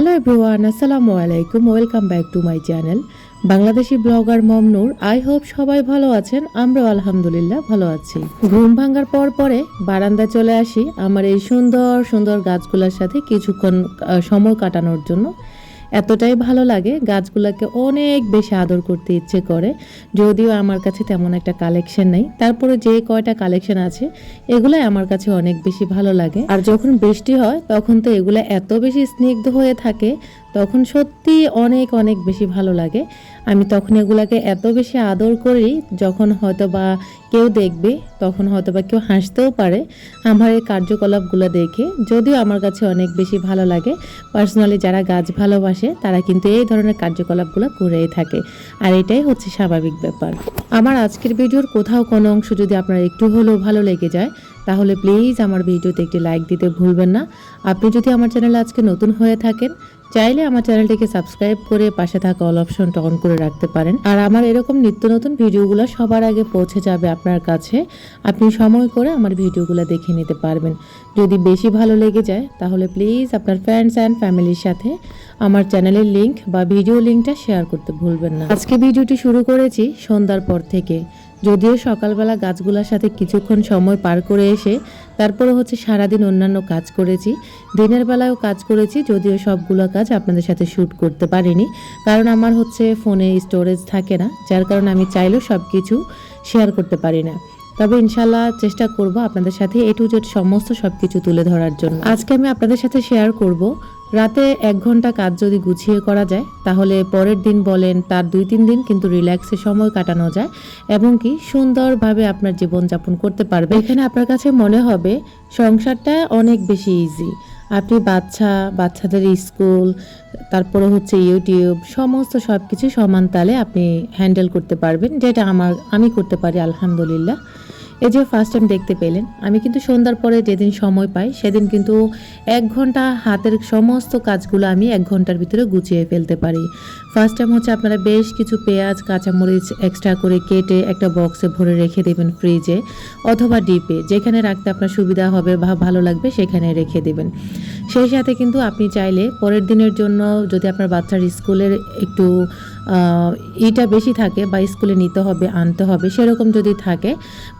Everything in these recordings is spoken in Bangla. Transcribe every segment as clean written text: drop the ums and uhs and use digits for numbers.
হ্যালো এভরিওয়ান, আসসালামু আলাইকুম। Welcome back to my channel Bangladeshi blogger মমনুর। আই হোপ সবাই ভালো আছেন। আমরাও আলহামদুলিল্লাহ ভালো আছি। ঘুম ভাঙার পরে বারান্দায় চলে আসি আমার এই সুন্দর সুন্দর গাছগুলোর সাথে কিছুক্ষণ সময় কাটানোর জন্য। এতটাই ভালো লাগে, গাছগুলোকে অনেক বেশি আদর করতে ইচ্ছে করে। যদিও আমার কাছে তেমন একটা কালেকশন নেই, তারপরে যে কয়টা কালেকশন আছে এগুলাই আমার কাছে অনেক বেশি ভালো লাগে। আর যখন বৃষ্টি হয় তখন তো এগুলো এত বেশি স্নিগ্ধ হয়ে থাকে, তখন সত্যি অনেক অনেক বেশি ভালো লাগে। আমি তখন এগুলাকে এত বেশি আদর করি, যখন হয়তো বা কেউ দেখবে তখন হয়তো বা কেউ হাসতেও পারে আমার এই কার্যকলাপগুলো দেখে। যদিও আমার কাছে অনেক বেশি ভালো লাগে। পার্সোনালি যারা গাছ ভালোবাসে তারা কিন্তু এই ধরনের কার্যকলাপগুলো করেই থাকে, আর এটাই হচ্ছে স্বাভাবিক ব্যাপার। আমার আজকের ভিডিওর কোথাও কোনো অংশ যদি আপনার একটু হলেও ভালো লেগে যায় তাহলে প্লিজ আমার ভিডিওতে একটি লাইক দিতে ভুলবেন না। আপনি যদি আমার চ্যানেলে আজকে নতুন হয়ে থাকেন, চাইলে আমার চ্যানেলটিকে সাবস্ক্রাইব করে পাশে থাকা অল অপশনটা অন করে রাখতে পারেন। আর আমার এরকম নিত্য নতুন ভিডিওগুলো সবার আগে পৌঁছে যাবে আপনার কাছে। আপনি সময় করে আমার ভিডিওগুলো দেখে নিতে পারবেন। যদি বেশি ভালো লেগে যায় তাহলে প্লিজ আপনার ফ্রেন্ডস অ্যান্ড ফ্যামিলির সাথে আমার চ্যানেলের লিঙ্ক বা ভিডিও লিঙ্কটা শেয়ার করতে ভুলবেন না। আজকে ভিডিওটি শুরু করেছি সন্ধ্যার পর থেকে। যদিও সকালবেলা গাছগুলোর সাথে কিছুক্ষণ সময় পার করে এসে তারপরে হচ্ছে সারাদিন অন্যান্য কাজ করেছি, দিনের বেলায়ও কাজ করেছি। যদিও সবগুলো কাজ আপনাদের সাথে শ্যুট করতে পারিনি, কারণ আমার হচ্ছে ফোনে স্টোরেজ থাকে না, যার কারণে আমি চাইলেও সব কিছু শেয়ার করতে পারি না। তবে ইনশাল্লাহ চেষ্টা করব আপনাদের সাথে এ টু জেড সমস্ত সব কিছু তুলে ধরার জন্য। আজকে আমি আপনাদের সাথে শেয়ার করব রাতে 1 ঘন্টা কাজ যদি গুছিয়ে করা যায় তাহলে পরের দিন বলেন তার 2-3 দিন কিন্তু রিল্যাক্সে সময় কাটানো যায় এবং কি সুন্দরভাবে আপনার জীবনযাপন করতে পারবে। এখানে আপনার কাছে মনে হবে সংসারটা অনেক বেশি ইজি। আপনি বাচ্চাদের স্কুল, তারপরে হচ্ছে ইউটিউব, সমস্ত সব কিছু সমান তালে আপনি হ্যান্ডেল করতে পারবেন, যেটা আমি করতে পারি আলহামদুলিল্লাহ। এই যে ফার্স্ট টাইম দেখতে পেলেন, আমি কিন্তু সন্ধ্যার পরে যেদিন সময় পাই সেদিন কিন্তু 1 ঘন্টা হাতের সমস্ত কাজগুলো আমি 1 ঘন্টার ভিতরে গুছিয়ে ফেলতে পারি। ফার্স্ট টাইম হচ্ছে আপনারা বেশ কিছু পেঁয়াজ কাঁচামরিচ এক্সট্রা করে কেটে একটা বক্সে ভরে রেখে দেবেন ফ্রিজে অথবা ডিপে, যেখানে রাখতে আপনার সুবিধা হবে বা ভালো লাগবে সেখানে রেখে দেবেন। সেই সাথে কিন্তু আপনি চাইলে পরের দিনের জন্য যদি আপনার বাচ্চার স্কুলের একটু ইটা বেশি থাকে বা স্কুলে নিতে হবে আনতে হবে সেরকম যদি থাকে,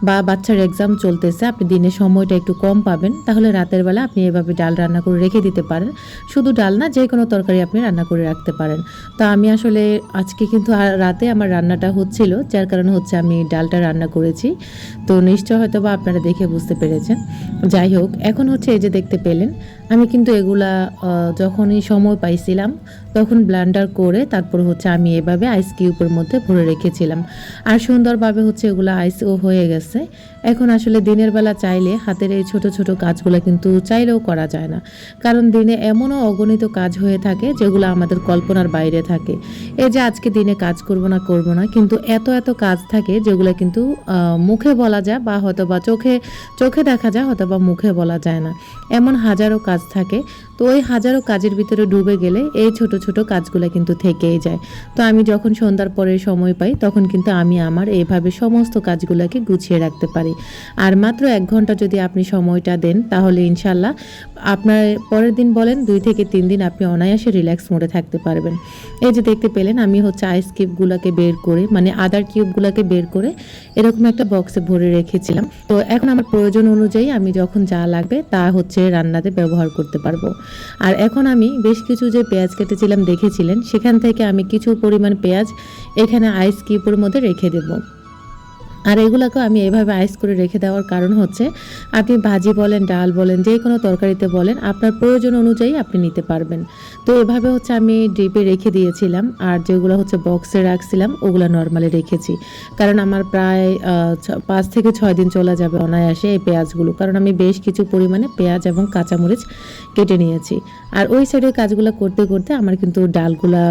বা বাচ্চার এক্সাম চলতেছে, আপনি দিনের সময়টা একটু কম পাবেন, তাহলে রাতের বেলা আপনি এভাবে ডাল রান্না করে রেখে দিতে পারেন। শুধু ডাল না, যে কোনো তরকারি আপনি রান্না করে রাখতে পারেন। তো আমি আসলে আজকে কিন্তু রাতে আমার রান্নাটা হচ্ছিল, যার কারণে হচ্ছে আমি ডালটা রান্না করেছি। তো নিশ্চয় হয়তো বা আপনারা দেখে বুঝতে পেরেছেন। যাই হোক, এখন হচ্ছে এই যে দেখতে পেলেন আমি কিন্তু এগুলা যখনই সময় পাইছিলাম তখন ব্লেন্ডার করে তারপর হচ্ছে আমি এভাবে আইস কিউবের মধ্যে ভরে রেখেছিলাম, আর সুন্দরভাবে হচ্ছে এগুলো আইসও হয়ে গেছে। এখন আসলে দিনের বেলা চাইলে হাতের এই ছোট ছোট কাজগুলো কিন্তু চাইলেও করা যায় না, কারণ দিনে এমনও অগণিত কাজ হয়ে থাকে যেগুলো আমাদের কল্পনার বাইরে থাকে। এই যে আজকে দিনে কাজ করব না, কিন্তু এত এত কাজ থাকে যেগুলো কিন্তু মুখে বলা যায় বা হয়তো বা চোখে দেখা যায়, হয়তো বা মুখে বলা যায় না। এমন হাজারো কাজ থাকে। তো ওই হাজারো কাজের ভিতরে ডুবে গেলে এই ছোট ছোট কাজগুলো কিন্তু থেকেই যায়। তো আমি যখন সন্ধ্যার পরে সময় পাই তখন কিন্তু আমি আমার এইভাবে সমস্ত কাজগুলোকে গুছিয়ে রাখতে পারি। আর মাত্র 1 ঘন্টা যদি আপনি সময়টা দেন তাহলে ইনশাল্লাহ আপনার পরের দিন বলেন 2 থেকে 3 দিন আপনি অনায়াসে রিল্যাক্স মোডে থাকতে পারবেন। এই যে দেখতে পেলেন আমি হচ্ছে আইস কিউবগুলোকে বের করে, মানে আদার কিউবগুলোকে বের করে এরকম একটা বক্সে ভরে রেখেছিলাম। তো এখন আমার প্রয়োজন অনুযায়ী আমি যখন যা লাগবে তা হচ্ছে রান্নাতে ব্যবহার করতে পারবো। আর এখন আমি বেশ কিছু যে পেঁয়াজ কেটেছিলাম দেখেছিলেন, সেখান থেকে আমি কিছু পরিমাণ পেঁয়াজ এখানে আইস কিউবের মধ্যে রেখে দেবো। আর এগুলোকে আমি এভাবে আইস করে রেখে দেওয়ার কারণ হচ্ছে আপনি ভাজি বলেন, ডাল বলেন, যে কোনো তরকারিতে বলেন, আপনার প্রয়োজন অনুযায়ী আপনি নিতে পারবেন। তো এভাবে হচ্ছে আমি ডিপে রেখে দিয়েছিলাম, আর যেগুলো হচ্ছে বক্সে রাখছিলাম ওগুলো নর্মালি রেখেছি, কারণ আমার প্রায় 5 থেকে 6 দিন চলে যাবে অনায়াসে এই পেঁয়াজগুলো, কারণ আমি বেশ কিছু পরিমাণে পেঁয়াজ এবং কাঁচামরিচ কেটে নিয়েছি। আর ওই সাইডের কাজগুলো করতে করতে আমার কিন্তু ডালগুলা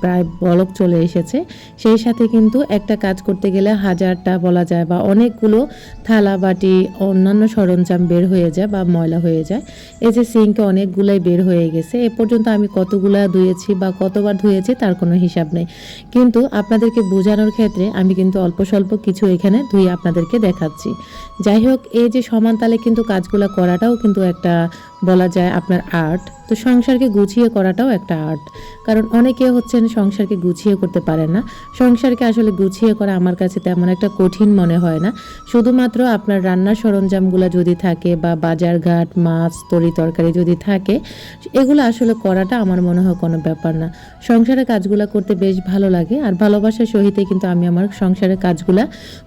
প্রায় বলক চলে এসেছে। সেই সাথে কিন্তু একটা কাজ করতে গেলে হাজারটা বলা যায় বা অনেকগুলো থালা বাটি অন্যান্য সরঞ্জাম বের হয়ে যায় বা ময়লা হয়ে যায়। এই যে সিঙ্কে অনেকগুলাই বের হয়ে গেছে। এ পর্যন্ত আমি কতগুলা ধুয়েছি বা কতবার ধুয়েছি তার কোনো হিসাব নেই, কিন্তু আপনাদেরকে বোঝানোর ক্ষেত্রে আমি কিন্তু অল্প স্বল্প কিছু এখানে ধুয়ে আপনাদেরকে দেখাচ্ছি। যাই হোক, এই যে সমান তালে কিন্তু কাজগুলো করাটাও কিন্তু একটা বলা যায় আপনার আর্ট। তো সংসারকে গুছিয়ে করাটাও একটা আর্ট, কারণ অনেকে হচ্ছেন সংসারকে গুছিয়ে করতে পারেন না। সংসারকে আসলে গুছিয়ে করা আমার কাছে তেমন একটা কঠিন মনে হয় না। শুধুমাত্র আপনার রান্নার সরঞ্জামগুলো যদি থাকে বা বাজারঘাট মাছ তরি তরকারি যদি থাকে, এগুলো আসলে করাটা আমার মনে হয় কোনো ব্যাপার না। সংসারের কাজগুলো করতে বেশ ভালো লাগে, আর ভালোবাসার সহিতে কিন্তু আমি আমার সংসারের কাজগুলা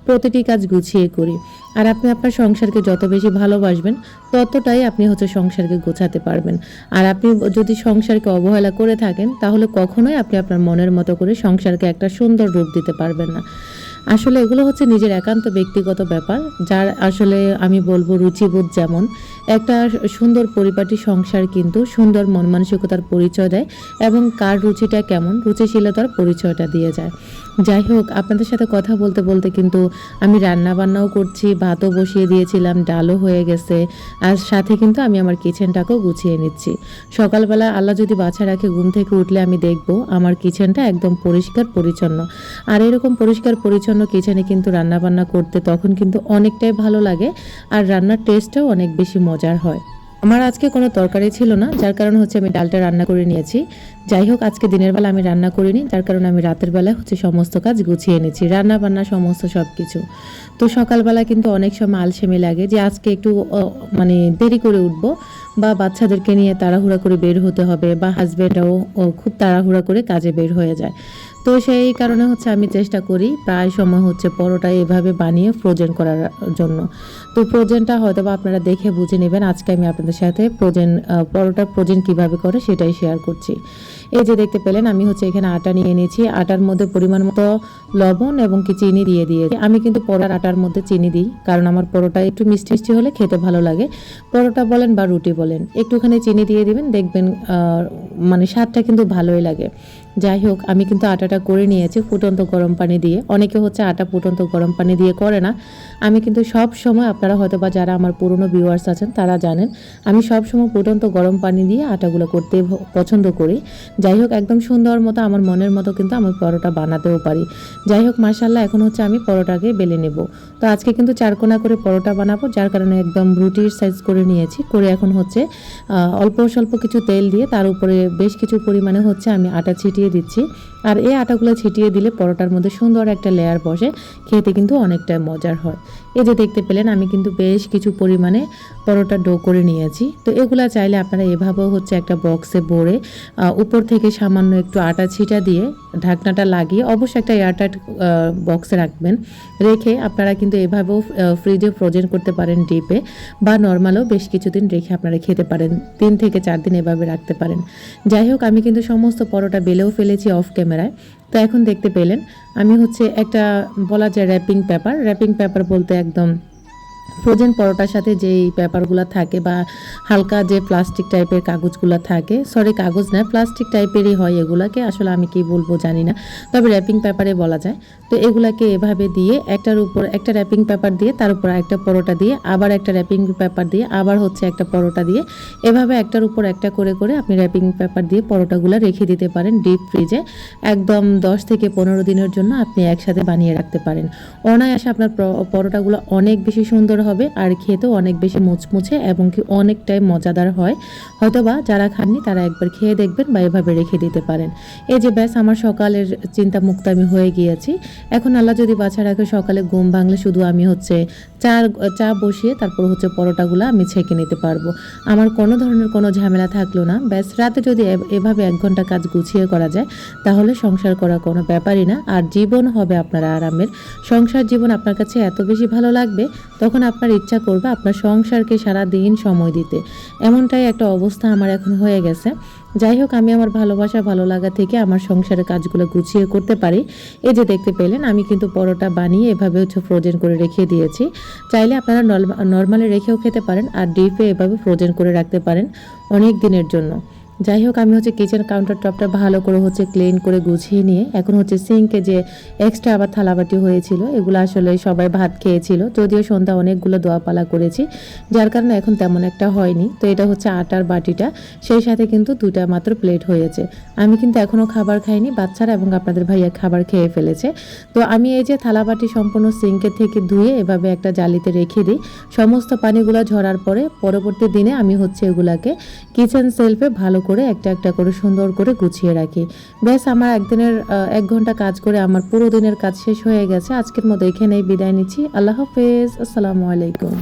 প্রতিটি কাজ গুছিয়ে করি। আর আপনি আপনার সংসারকে যত বেশি ভালোবাসবেন ততটাই আপনি হচ্ছে সংসারকে গোছাতে পারবেন। আর আপনি যদি সংসারকে অবহেলা করে থাকেন তাহলে কখনোই আপনি আপনার মনের মতো করে সংসারকে একটা সুন্দর রূপ দিতে পারবেন না। আসলে এগুলো হচ্ছে নিজের একান্ত ব্যক্তিগত ব্যাপার, যার আসলে আমি বলবো রুচিবোধ যেমন। একটা সুন্দর পরিপাটি সংসার কিন্তু সুন্দর মন মানসিকতার পরিচয় দেয়, এবং কার রুচিটা কেমন রুচিশীলতার পরিচয়টা দিয়ে যায়। যাই হোক, আপনাদের সাথে কথা বলতে বলতে কিন্তু আমি রান্না বান্নাও করছি, ভাতও বসিয়ে দিয়েছিলাম, ডালও হয়ে গেছে, আর সাথে কিন্তু আমি আমার কিচেনটাকেও গুছিয়ে নিচ্ছি। সকালবেলা আল্লাহ যদি বাছা রাখে, ঘুম থেকে উঠলে আমি দেখব আমার কিচেনটা একদম পরিষ্কার পরিচ্ছন্ন। আর এরকম পরিষ্কার পরিচ্ছন্ন কিচেনে কিন্তু রান্না বান্না করতে তখন কিন্তু অনেকটাই ভালো লাগে, আর রান্নার টেস্টটাও অনেক বেশি মজার হয়। আমার আজকে কোনো তরকারি ছিল না, যার কারণে হচ্ছে আমি ডালটা রান্না করে নিয়েছি। যাই হোক, আজকে দিনের বেলা আমি রান্না করিনি, যার কারণে আমি রাতের বেলায় হচ্ছে সমস্ত কাজ গুছিয়ে নিয়েছি, রান্না বান্না সমস্ত সব কিছু। তো সকালবেলা কিন্তু অনেক সময় আলসেমি লাগে যে আজকে একটু মানে দেরি করে উঠবো, বা বাচ্চাদেরকে নিয়ে তাড়াহুড়া করে বের হতে হবে, বা হাজব্যান্ডও খুব তাড়াহুড়া করে কাজে বের হয়ে যায়। তো সেই কারণে হচ্ছে আমি চেষ্টা করি প্রায় সময় হচ্ছে পরোটা এভাবে বানিয়ে ফ্রোজেন করার জন্য। তো ফ্রোজেনটা হয়তো বা আপনারা দেখে বুঝে নেবেন। আজকে আমি আপনাদের সাথে পরোটা ফ্রোজেন কিভাবে করে সেটাই শেয়ার করছি। এই যে দেখতে পেলেন, আমি হচ্ছে এখানে আটা নিয়ে নিয়েছি। আটার মধ্যে পরিমাণ মতো লবণ এবং কি চিনি দিয়ে দিয়েছি। আমি কিন্তু পরোটার আটার মধ্যে চিনি দিই, কারণ আমার পরোটা একটু মিষ্টি মিষ্টি হলে খেতে ভালো লাগে। পরোটা বলেন বা রুটি বলেন, একটুখানি চিনি দিয়ে দিবেন, দেখবেন মানে স্বাদটা কিন্তু ভালোই লাগে। যাই হোক, আমি কিন্তু আটাটা করে নিয়েছি ফুটন্ত গরম পানি দিয়ে। অনেকে হচ্ছে আটা ফুটন্ত গরম পানি দিয়ে করে না। আমি কিন্তু সব সময়, আপনারা হয়তো বা যারা আমার পুরনো ভিউয়ার্স আছেন তারা জানেন, আমি সব সময় ফুটন্ত গরম পানি দিয়ে আটাগুলো করতে পছন্দ করি। যাই হোক, একদম সুন্দর মতো আমার মনের মতো কিন্তু আমি পরোটা বানাতেও পারি। যাই হোক, মাশাআল্লাহ, এখন হচ্ছে আমি পরোটাকে বেলে নেব। তো আজকে কিন্তু 4 কোনা করে পরোটা বানাবো, যার কারণে একদম রুটির সাইজ করে নিয়েছি। করে এখন হচ্ছে অল্প স্বল্প কিছু তেল দিয়ে তার উপরে বেশ কিছু পরিমাণে হচ্ছে আমি আটা ছিটিয়ে দিচ্ছি। আর এই আটাগুলো ছিটিয়ে দিলে পরোটার মধ্যে সুন্দর একটা লেয়ার বসে, খেতে কিন্তু অনেকটা মজার হয়। এই যে দেখতে পেলেন, আমি কিন্তু বেশ কিছু পরিমাণে পরোটা ডো করে নিয়েছি। তো এগুলা চাইলে আপনারা এভাবেও হচ্ছে একটা বক্সে ভরে উপর থেকে সামান্য একটু আটা ছিটা দিয়ে ঢাকনাটা লাগিয়ে অবশ্যই একটা এয়ারটাইট বক্সে রাখবেন। রেখে আপনারা কিন্তু এভাবেও ফ্রিজে ফ্রোজেন করতে পারেন ডিপে, বা নর্মালও বেশ কিছুদিন রেখে আপনারা খেতে পারেন। 3 থেকে 4 দিন এভাবে রাখতে পারেন। যাই হোক, আমি কিন্তু সমস্ত পরোটা বেলেও ফেলেছি অফ ক্যামেরায়। তো এখন দেখতে পেলেন আমি হচ্ছে একটা বলা যায় র্যাপিং পেপার বলতে একদম ফ্রোজেন পরোটার সাথে যেই পেপারগুলো থাকে, বা হালকা যে প্লাস্টিক টাইপের কাগজগুলো থাকে, সরি কাগজ না, প্লাস্টিক টাইপেরই হয় এগুলাকে, আসলে আমি কি বলবো জানি না, তবে র্যাপিং পেপারে বলা যায়। তো এগুলাকে এভাবে দিয়ে একটার উপর একটা র্যাপিং পেপার দিয়ে, তার উপর একটা পরোটা দিয়ে, আবার একটা র্যাপিং পেপার দিয়ে, আবার হচ্ছে একটা পরোটা দিয়ে, এভাবে একটার উপর একটা করে করে আপনি র্যাপিং পেপার দিয়ে পরোটাগুলো রেখে দিতে পারেন ডিপ ফ্রিজে। একদম 10 থেকে 15 দিনের জন্য আপনি একসাথে বানিয়ে রাখতে পারেন। অনায়াসে আপনার পরোটাগুলো অনেক বেশি সুন্দর হবে, আর খেতেও অনেক বেশি মুচমুচে এবং কি অনেকটাই মজাদার হয়। হয়তোবা যারা খাননি তারা একবার খেয়ে দেখবেন, বা এভাবে রেখে দিতে পারেন। এই যে ব্যাস, আমার সকালের চিন্তা মুক্ত আমি হয়ে গিয়েছি। এখন আল্লাহ যদি বাছা রাখে, সকালে ঘুম ভাঙলে শুধু আমি হচ্ছে চা বসিয়ে তারপর হচ্ছে পরোটাগুলো আমি ছেঁকে নিতে পারবো। আমার কোনো ধরনের কোনো ঝামেলা থাকলো না। ব্যাস, রাতে যদি এভাবে 1 ঘন্টা কাজ গুছিয়ে করা যায়, তাহলে সংসার করা কোনো ব্যাপারই না। আর জীবন হবে আপনার আরামের। সংসার জীবন আপনার কাছে এত বেশি ভালো লাগবে, তখন আপনার ইচ্ছা করবে আপনার সংসারকে সারা দিন সময় দিতে। এমনটাই একটা অবস্থা আমার এখন হয়ে গেছে। যাই হোক, আমি আমার ভালোবাসা ভালো লাগা থেকে আমার সংসারের কাজগুলো গুছিয়ে করতে পারি। এই যে দেখতে পেলেন, আমি কিন্তু পরোটা বানিয়ে এভাবে হচ্ছে ফ্রোজেন করে রেখে দিয়েছি। চাইলে আপনারা নর্মালি রেখেও খেতে পারেন, আর ডিপে এভাবে ফ্রোজেন করে রাখতে পারেন অনেক দিনের জন্য। যাই হোক, আমি হচ্ছে কিচেন কাউন্টার টপটা ভালো করে হচ্ছে ক্লিন করে গুছিয়ে নিয়ে এখন হচ্ছে সিঙ্কে যে এক্সট্রা আবার থালাবাটি হয়েছিল এগুলো আসলে সবাই ভাত খেয়েছিল, যদিও সন্ধ্যা অনেকগুলো দোয়াপালা করেছি যার কারণে এখন তেমন একটা হয়নি। তো এটা হচ্ছে আটার বাটিটা, সেই সাথে কিন্তু 2টা মাত্র প্লেট হয়েছে। আমি কিন্তু এখনও খাবার খাইনি, বাচ্চারা এবং আপনাদের ভাইয়া খাবার খেয়ে ফেলেছে। তো আমি এই যে থালাবাটি সম্পূর্ণ সিঙ্কের থেকে ধুয়ে এভাবে একটা জালিতে রেখে দিই। সমস্ত পানিগুলো ঝরার পরে পরবর্তী দিনে আমি হচ্ছে এগুলাকে কিচেন সেলফে ভালো করে একটা একটা করে সুন্দর করে গুছিয়ে রাখি। ব্যাস আমার একদিনের 1 ঘন্টা কাজ করে আমার পুরো দিনের কাজ শেষ হয়ে গেছে। আজকের মতো এখানেই বিদায় নিচ্ছি। আল্লাহ হাফেজ, আসসালামু আলাইকুম।